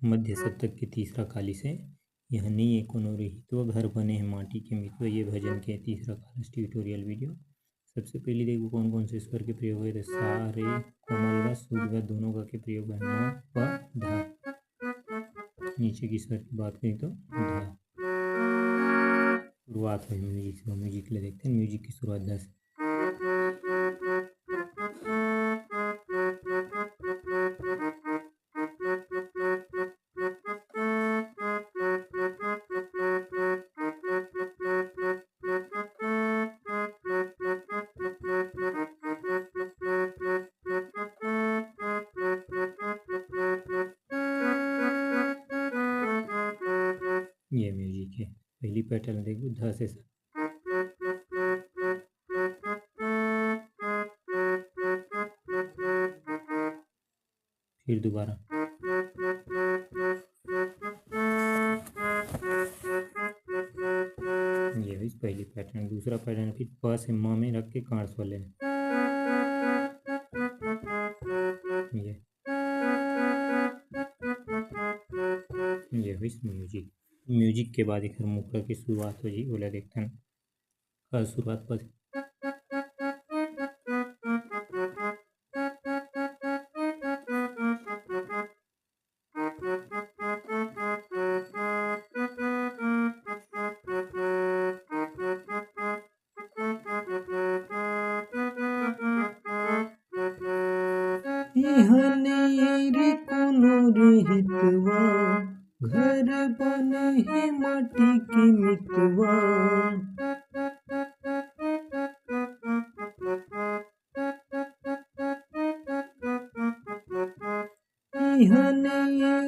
मध्य शतक के तीसरा कालिस है। यह नहीं कोनो रहितो घर बने हैं माटी के मितवा। ये भजन के तीसरा कालिस ट्यूटोरियल वीडियो। सबसे पहले देखो कौन कौन से स्वर के प्रयोग है। सा रे कोमल व शुद्ध व दोनों का के प्रयोग है। म प धा। नीचे की स्वर की बात करें तो धा। शुरुआत है म्यूजिक से। म्यूजिक के लिए देखते हैं। म्यूजिक की शुरुआत धा से। ये म्यूजिक है। पहली पैटर्न देखो ध से सा। फिर दोबारा ये है पहली पैटर्न। दूसरा पैटर्न फिर प से म में रख के कांड़ स्वर लेना। ये है म्यूजिक। म्यूजिक के बाद एक मुखड़ा की शुरुआत हो जी। बोला देखते हैं शुरुआत पर रे कोनो रहितवा घर बने है माटी के मितवा।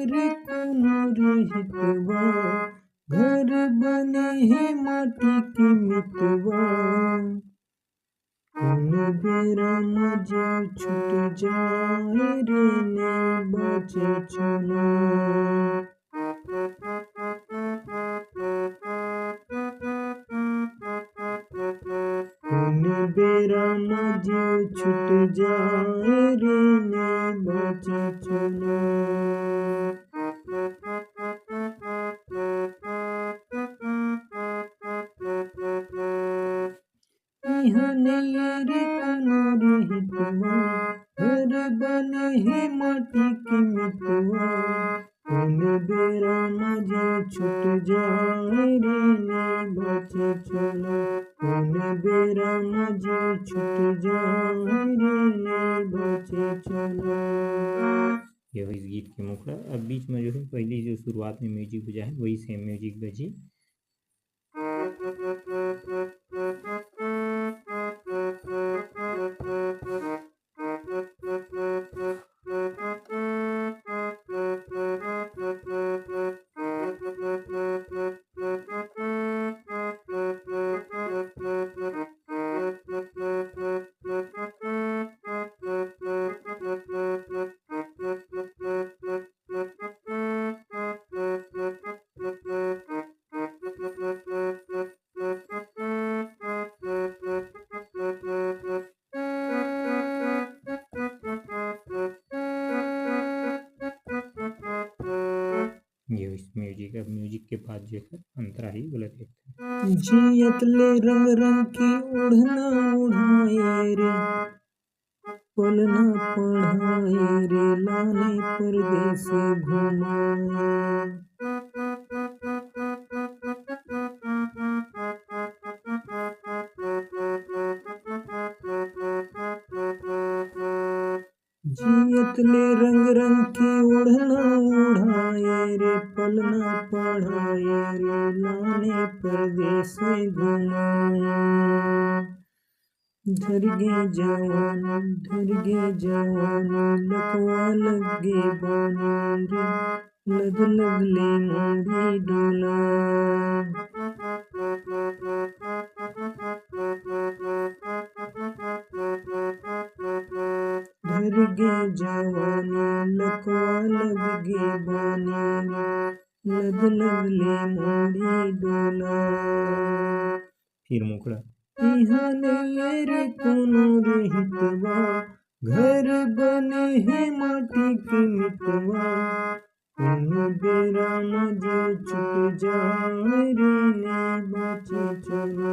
रे कोनो रहितवा घर बने है माटी के मितवा। कौन बेरा मजे छूट जाए रे ने बचे चुना। कौन बेरा मजे छूट जाए रे ने बचे चुना। रे कोनो रहितवा घर बने है माटी के मितवा। कौन बेरा मजे छूट जाए रे ने बचे चुना। कौन बेरा मजे छूट जाए रे ने बचे चुना। यह इस गीत की मुखड़ा। अब बीच में जो है पहली जो शुरुआत में म्यूजिक बजा है वही सेम म्यूजिक बजी। ये इस म्यूजिक। अब म्यूजिक के बाद जो है अंतरा ही बोला देखते हैं। जियत ले रंग रंग की ओढ़ना ओढ़ाए रे पलना पढ़ाए रे लाने परदेस घुमाए। जियत ले रंग रंग की ओढ़ना ओढ़ाए रे पलना पढ़ाए रे लाने परदेस घुमाए। धर गे जवानी लकवा लगे बानी रे लग लगले मोड़ी डोला। धर गे जवानी लकवा लगे बानी लग लगले मोड़ी डोला। फिर मुखड़ा रे कोनो रहितवा घर बने है माटी के मितवा। কোন বেড়া মাঝে ছুটে যায় রে নে বাঁচি চলে।